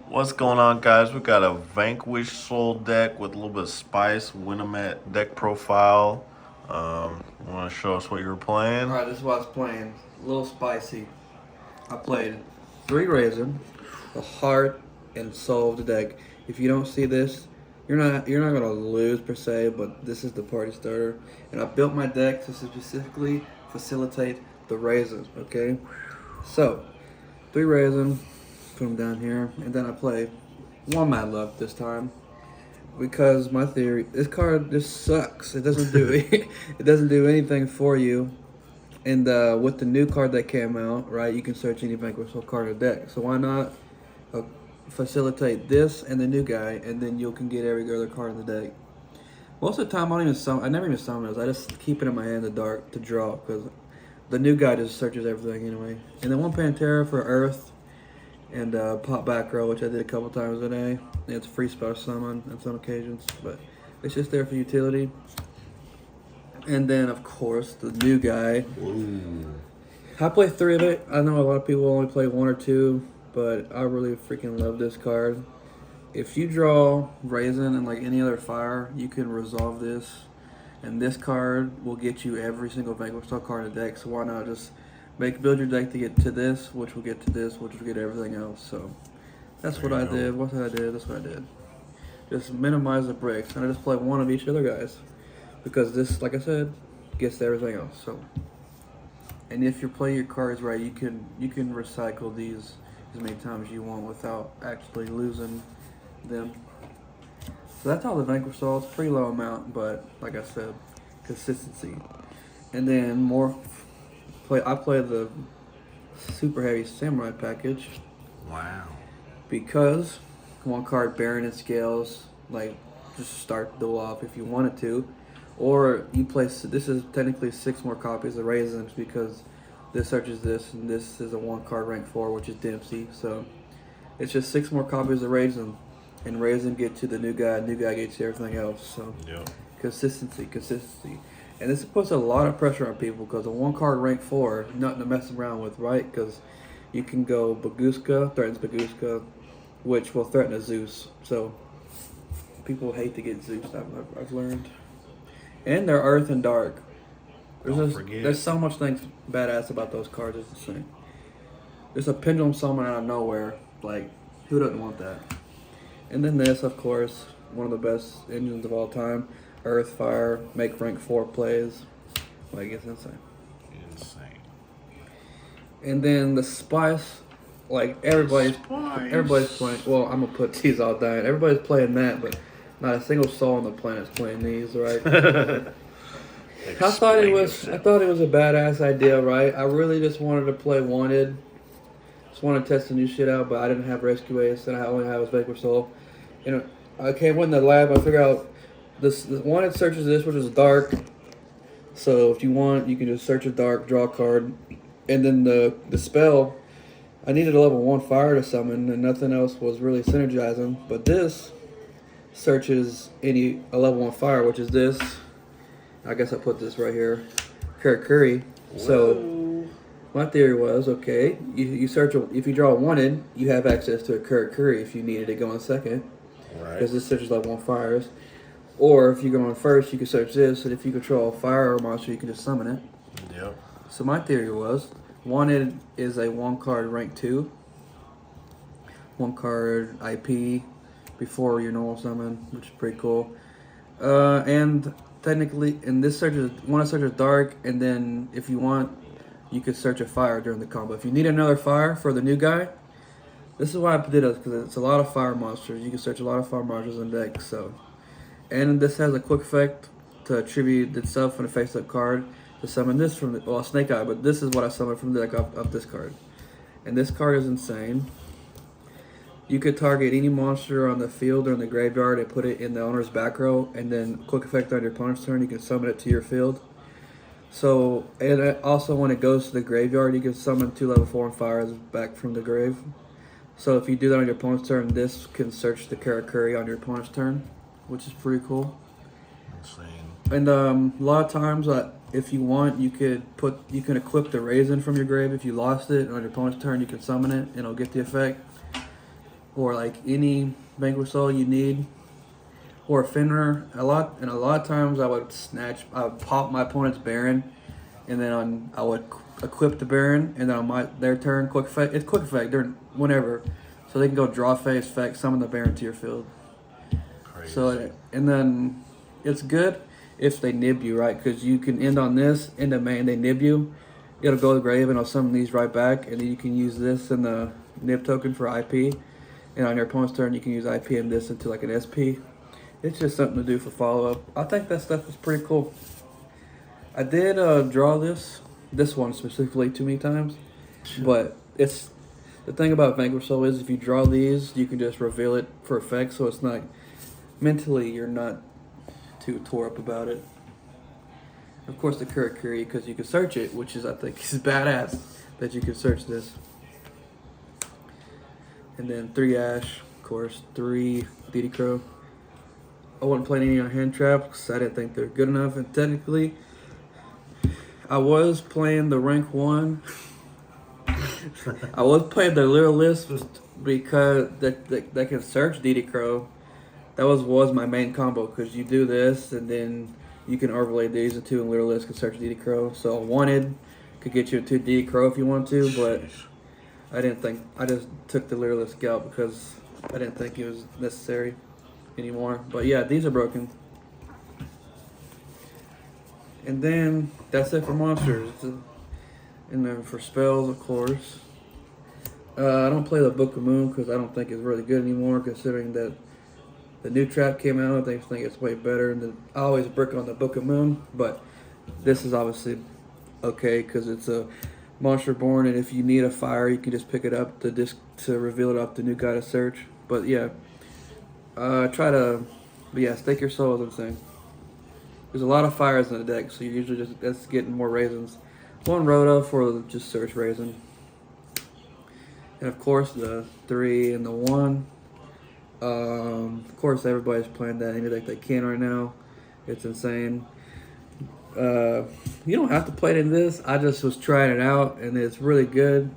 What's going on, guys? We got a Vanquish Soul deck with a little bit of spice, Winamet deck profile. You want to show us what you were playing? Alright, this is what I was playing. A little spicy. I played 3 Raisin, the heart and soul of the deck. If you don't see this, you're not gonna lose per se, but this is the party starter. And I built my deck to specifically facilitate the raisins, okay? So, 3 Raisin, put them down here, and then I play 1 Mad Love this time. Because my theory, this card just sucks. It doesn't do it doesn't do anything for you. And with the new card that came out, right, you can search any Vanquish card in the deck. So why not uh, facilitate this and the new guy, and then you can get every other card in the deck. Most of the time, I never even summon those. I just keep it in my hand in the dark to draw, because the new guy just searches everything anyway. And then 1 Pantera for Earth, and pop back row, which I did a couple times a day. And it's a free spell summon on some occasions, but it's just there for utility. And then, of course, the new guy. Ooh. I play 3 of it. I know a lot of people only play 1 or 2, but I really freaking love this card. If you draw Raisin and like any other fire, you can resolve this. And this card will get you every single Vanquish card in the deck, so why not just build your deck to get to this, which will get to this, which will get everything else. So that's what I did. What did I do? That's what I did. Just minimize the breaks, and I just play 1 of each other guys, because this, like I said, gets to everything else. So, and if you're playing your cards right, you can recycle these as many times as you want without actually losing them. So that's all the Vanquish Soul. It's a pretty low amount, but like I said, consistency. And then I play the Superheavy Samurai package. Wow. Because 1 card Baron and Scales, like, just start the duel off if you wanted to. Or you place, this is technically 6 more copies of Raisins, because this searches this, and this is a 1 card rank 4, which is Dempsey. So it's just 6 more copies of Raisin, and Raisin get to the new guy gets to everything else. So Yep. consistency. And this puts a lot of pressure on people, because a 1 card rank 4, nothing to mess around with, right? Because you can go Baguska, threatens Baguska, which will threaten a Zeus. So people hate to get Zeus, I've learned. And they're Earth and Dark. There's so much things badass about those cards, it's insane. There's a pendulum summon out of nowhere. Like, who doesn't want that? And then this, of course, one of the best engines of all time. Earth, Fire, make rank 4 plays. Like, it's insane. And then the Spice, like, everybody's playing. Well, I'm gonna put these all down. Everybody's playing that, but not a single soul on the planet's playing these, right? I thought it was a badass idea, right? I really just wanted to play Wanted. Just wanted to test the new shit out, but I didn't have Rescue Ace, and I only have Vanquish Soul. You know, I went in the lab. I figured out this Wanted searches this, which is dark. So if you want, you can just search a dark, draw a card, and then the spell. I needed a level 1 fire to summon, and nothing else was really synergizing. But this searches a level 1 fire, which is this. I guess I put this right here, Curry. So my theory was, okay, you search if you draw a Wanted, you have access to a Curry if you needed to go in second, because this searches level 1 fires. Or if you go on first, you can search this, and if you control a fire monster, you can just summon it. Yep. So my theory was, Wanted is a 1 card rank 2, 1 card IP before your normal summon, which is pretty cool. And technically, in this searches, searches dark, and then if you want, you could search a fire during the combo. If you need another fire for the new guy, this is why I did it, because it's a lot of fire monsters. You can search a lot of fire monsters in deck. So, and this has a quick effect to attribute itself in a face-up card to summon this from Snake Eye, but this is what I summoned from the deck of this card. And this card is insane. You could target any monster on the field or in the graveyard and put it in the owner's back row, and then quick effect on your opponent's turn, you can summon it to your field. So, and also when it goes to the graveyard, you can summon 2 level 4 fires back from the grave. So if you do that on your opponent's turn, this can search the Karakuri on your opponent's turn, which is pretty cool. Insane. And a lot of times, if you want, you can equip the Raisin from your grave. If you lost it on your opponent's turn, you can summon it, and it'll get the effect. or like any Vanquish Soul you need, or a Fenrir. A lot of times I would pop my opponent's Baron, and then I would equip the Baron, and then on their turn, quick effect. It's quick effect during whenever, so they can go draw phase effect, summon the Baron to your field. Crazy. So and then it's good if they nib you, right? Because you can end on this, end of main, they nib you. It'll go to the grave and I'll summon these right back, and then you can use this in the nib token for IP. And on your opponent's turn, you can use IP and this into like an SP. It's just something to do for follow up. I think that stuff is pretty cool. I did draw this one specifically too many times, but it's the thing about Vanquish Soul is if you draw these, you can just reveal it for effect, so it's not mentally you're not too tore up about it. Of course, the Kurakuri, because you can search it, which is I think is badass that you can search this. And then 3 Ash, of course, 3 DD Crow. I wasn't playing any on hand traps because I didn't think they're good enough, and technically, I was playing the rank 1. I was playing the little list because they can search DD Crow. That was my main combo, because you do this and then you can overlay these into and little list can search DD Crow. So I could get you into DD Crow if you want to, but I didn't think. I just took the little list scout because I didn't think it was necessary anymore. But yeah, these are broken. And then that's it for monsters. And then for spells, of course, I don't play the Book of Moon because I don't think it's really good anymore, considering that the new trap came out. I think it's way better. And I always brick on the Book of Moon, but this is obviously okay because it's a monster born, and if you need a fire, you can just pick it up to reveal it off the new guy to search. But yeah, stake your soul, as I'm saying. There's a lot of fires in the deck, so you usually that's getting more raisins. 1 Rhoda for just search raisin. And of course the 3 and the 1. Of course everybody's playing that any deck they can right now. It's insane. You don't have to play it in this. I just was trying it out and it's really good.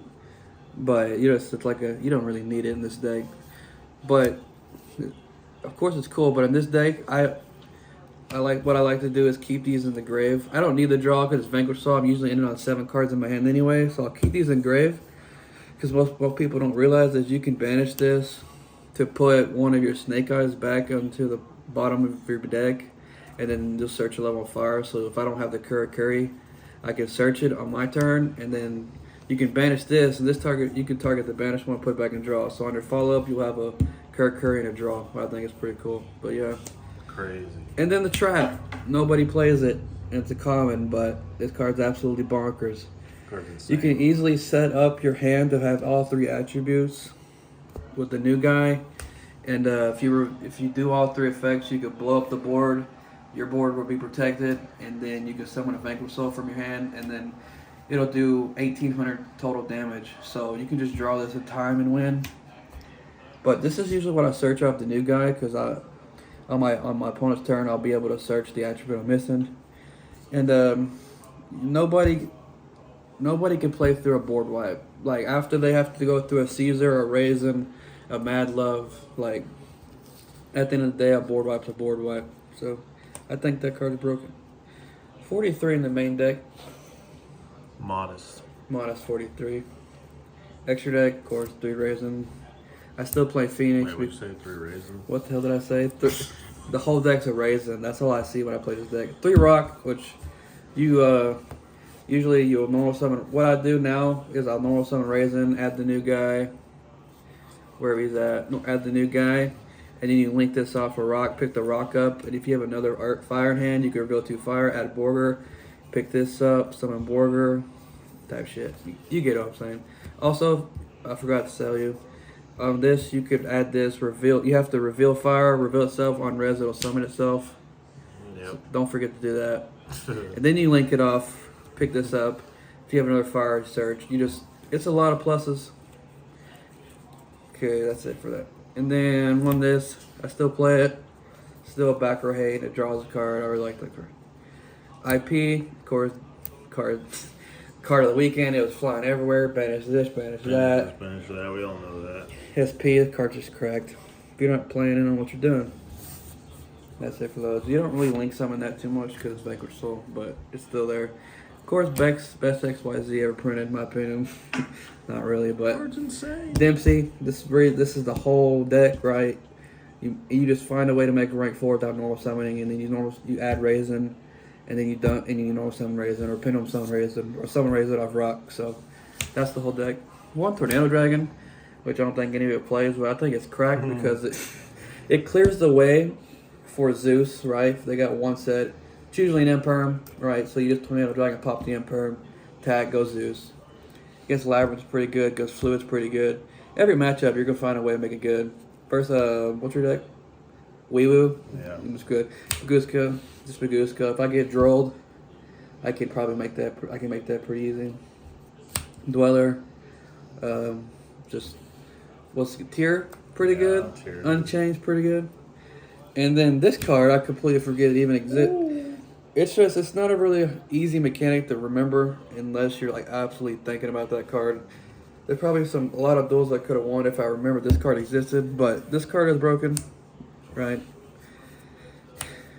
But you don't really need it in this deck. But of course it's cool, but in this deck what I like to do is keep these in the grave. I don't need the draw because it's Vanquish Soul. I'm usually ending on 7 cards in my hand anyway, so I'll keep these in grave. Because most people don't realize that you can banish this to put one of your Snake Eyes back onto the bottom of your deck, and then just search a level of fire. So if I don't have the Kurakuri, I can search it on my turn, and then you can banish this, and you can target the banished one, put it back in draw. So on your follow-up, you'll have a Kurakuri and a draw. I think it's pretty cool. But yeah. Crazy. And then the trap. Nobody plays it. It's a common, but this card's absolutely bonkers. You can easily set up your hand to have all 3 attributes with the new guy. And if you do all 3 effects, you could blow up the board. Your board will be protected, and then you can summon a Vanquish Soul from your hand, and then it'll do 1,800 total damage. So you can just draw this in time and win. But this is usually what I search off the new guy, because on my opponent's turn, I'll be able to search the attribute I'm missing. And nobody can play through a board wipe. Like, after they have to go through a Caesar, a Raisin, a Mad Love, like, at the end of the day, a board wipe's a board wipe. So, I think that card is broken. 43 in the main deck. Modest 43. Extra deck, of course, 3 Raisin. I still play Phoenix. Wait, you say 3 raisin? What the hell did I say? The whole deck's a Raisin. That's all I see when I play this deck. 3 Rock, which usually you'll normal summon. What I do now is I'll normal summon Raisin, add the new guy, wherever he's at, add the new guy, and then you link this off a rock, pick the rock up, and if you have another fire in hand, you can reveal 2 fire, add Borger, pick this up, summon Borger, type shit. You get what I'm saying. Also, I forgot to tell you, on this you could add this reveal. You have to reveal fire, reveal itself on res, it'll summon itself. Yep. So don't forget to do that. And then you link it off, pick this up. If you have another fire search, it's a lot of pluses. Okay, that's it for that. And then on this, I still play it. Still a back row hate. It draws a card. I really like that card. IP, of course, card. Card of the weekend, it was flying everywhere. Banish this, banish that. Banish that. We all know that. SP, the card just cracked. If you're not planning on what you're doing, that's it for those. You don't really link summon that too much because it's Vanquish Soul, but it's still there. Of course, best XYZ ever printed, in my opinion. Not really, but Card's insane. Dempsey. This is the whole deck, right? You just find a way to make a rank 4 without normal summoning, and then you add Raisin, and then you normal summon Raisin, or Pendulum summon Raisin, or summon Raisin off rock. So that's the whole deck. One Tornado Dragon, which I don't think any of it plays, but I think it's cracked because it clears the way for Zeus, right? If they got one set. It's usually an Imperm, right? So you just Tornado Dragon, pop the Imperm, tag, goes Zeus. Against Labyrinth's pretty good, goes Fluid's pretty good. Every matchup, you're going to find a way to make it good. First, what's your deck? Weewoo? Yeah. It's good. Baguska, just Baguska. If I get Drolled, I can probably make that pretty easy. Dweller, just, what's Tier? Pretty good. Tier. Unchanged, pretty good. And then this card, I completely forget it even exists. It's not a really easy mechanic to remember unless you're like absolutely thinking about that card. There's probably a lot of duels I could have won if I remembered this card existed, but this card is broken, right?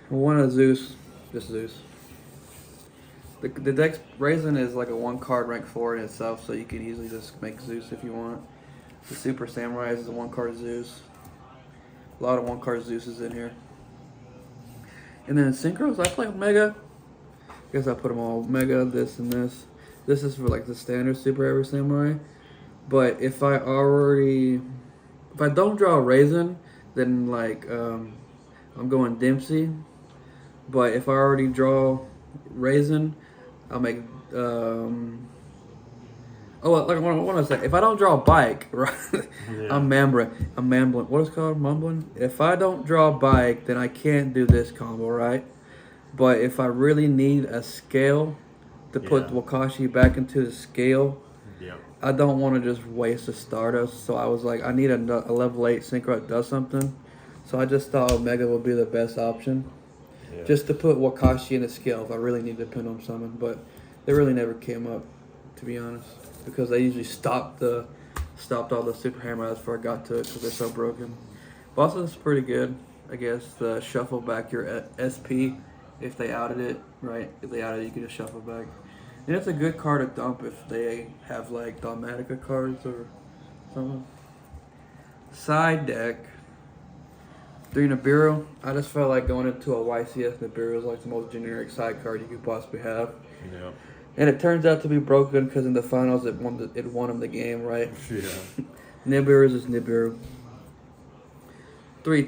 One of Zeus, just Zeus. The deck's Raisin is like a 1-card rank 4 in itself, so you can easily just make Zeus if you want. The Super Samurai is a 1-card Zeus. A lot of 1-card Zeus's in here. And then Synchros, I play Mega. I guess I put them all Mega, this and this. This is for like the standard Superheavy Samurai. But if I don't draw Raisin, then like I'm going Dempsey. But if I already draw Raisin, I'll make what I want to say, if I don't draw Bike, right? Yeah. I'm mambling. What is it called? Mumbling? If I don't draw Bike, then I can't do this combo, right? But if I really need a scale to put Wakashi back into the scale, I don't want to just waste a Stardust. So I was like, I need a level 8 Synchro that does something. So I just thought Omega would be the best option. Yeah. Just to put Wakashi in the scale if I really need to Pendulum Summon. But they really never came up, to be honest. Because they usually stopped all the Super Hammers before I got to it because they're so broken. Boston's pretty good, I guess. The shuffle back your SP if they outed it, right? If they outed it, you can just shuffle back. And it's a good card to dump if they have like Dogmatica cards or something. Side deck. 3 Nibiru. I just felt like going into a YCS Nibiru is like the most generic side card you could possibly have. Yeah. And it turns out to be broken because in the finals it won him the game, right? Yeah. Nibiru is just Nibiru. 3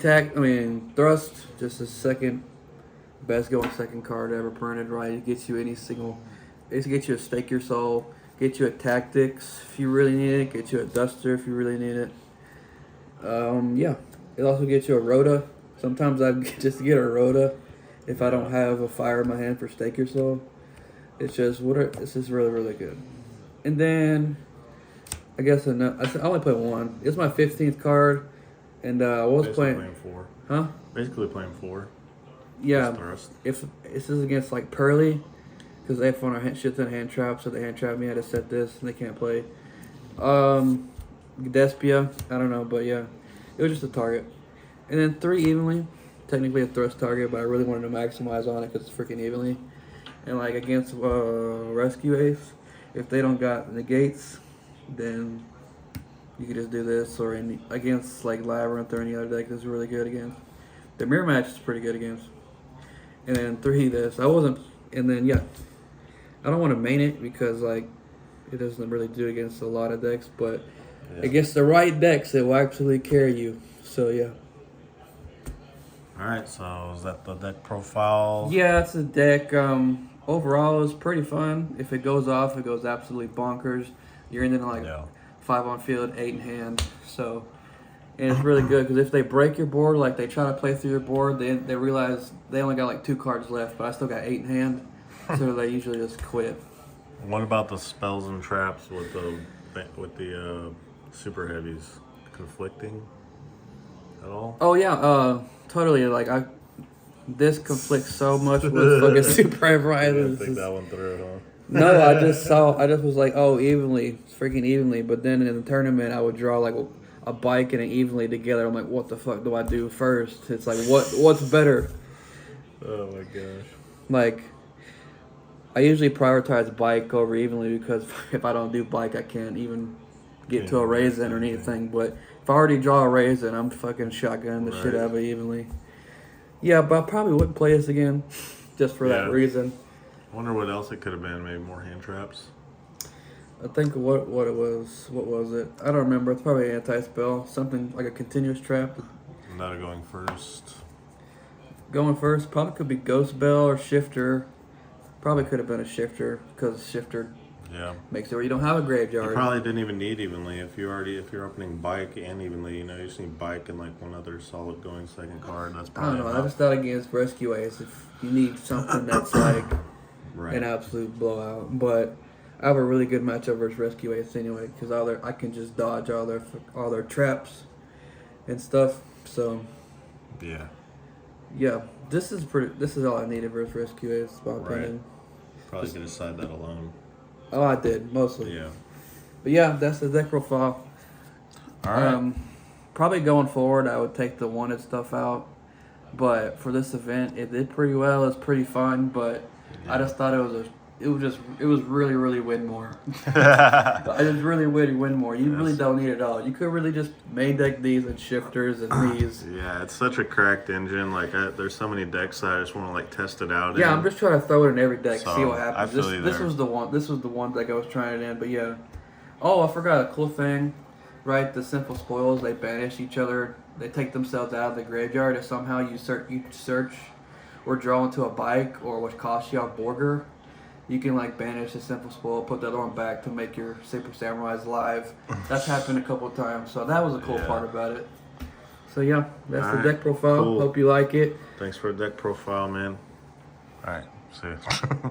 Thrust, just a second best going second card ever printed, right? It gets you it gets you a Stake Your Soul, get you a Tactics if you really need it, get you a Duster if you really need it. It also gets you a Rhoda. Sometimes I just get a Rhoda if I don't have a fire in my hand for Stake Your Soul. It's just this is really, really good. And then I guess I only play one. It's my 15th card, and I was playing 4. Huh? Basically playing 4. Yeah. If this is against like Pearly, because they have fun on shit ton hand traps, so they hand trap me. I had to set this, and they can't play. Despia, I don't know, but yeah, it was just a target. And then 3 Evenly, technically a thrust target, but I really wanted to maximize on it because it's freaking Evenly. And like against Rescue Ace, if they don't got negates, then you can just do this. Or against like Labyrinth or any other deck that's really good against. The mirror match is pretty good against. And then 3 this. I don't want to main it because like it doesn't really do against a lot of decks, but against the right decks, it will actually carry you. So yeah. All right, so is that the deck profile? Yeah, it's a deck. Overall, it's pretty fun. If it goes off, it goes absolutely bonkers. You're in like 5 on field, 8 in hand. So, and it's really good because if they break your board, like they try to play through your board, they realize they only got like 2 cards left, but I still got 8 in hand. So they usually just quit. What about the spells and traps with the super heavies? Conflicting at all? Oh yeah, totally. Like this conflicts so much with fucking Super Heavy. I didn't think that one through, huh? No, I just was like, oh, evenly, freaking evenly. But then in the tournament, I would draw like a bike and an evenly together. I'm like, what the fuck do I do first? It's like, what's better? Oh my gosh. Like, I usually prioritize bike over evenly because if I don't do bike, I can't even get to a raisin or anything. But if I already draw a raisin, I'm fucking shotgunning the shit out of it evenly. Yeah, but I probably wouldn't play this again just for that reason. I wonder what else it could have been. Maybe more hand traps. I think what it was. What was it? I don't remember. It's probably anti-spell. Something like a continuous trap. Not going first. Going first probably could be Ghost Bell or Shifter. Probably could have been a Shifter because Shifter makes it where you don't have a graveyard. You probably didn't even need evenly if you're opening bike and evenly. You know, you just need bike and like one other solid going second card. That's probably. I don't know. I just thought against Rescue Ace if you need something that's like an absolute blowout. But I have a really good matchup versus Rescue Ace anyway because I can just dodge all their traps and stuff. So yeah, this is all I needed versus Rescue Ace, in my opinion. Probably could decide that alone. Oh, I did mostly. Yeah. But yeah, that's the deck profile. All right. Probably going forward, I would take the wanted stuff out. But for this event, it did pretty well. It's pretty fun, but I just thought it was really, really win more. I just really win more. You really don't need it all. You could really just main deck these and shifters and these. Yeah, it's such a cracked engine. Like, there's so many decks that I just want to like test it out. Yeah, I'm just trying to throw it in every deck, So, see what happens. I feel you This there. was the one. This was the one deck I was trying it in. But yeah. Oh, I forgot a cool thing. Right, the Sinful Spoils. They banish each other. They take themselves out of the graveyard. If somehow you search or draw into a bike or which costs you a Borger, you can like banish the Sinful Spoil, put the other one back to make your Super Samurais live. That's happened a couple of times, so that was a cool part about it. So yeah, that's the deck profile. Cool. Hope you like it. Thanks for the deck profile, man. All right, see ya.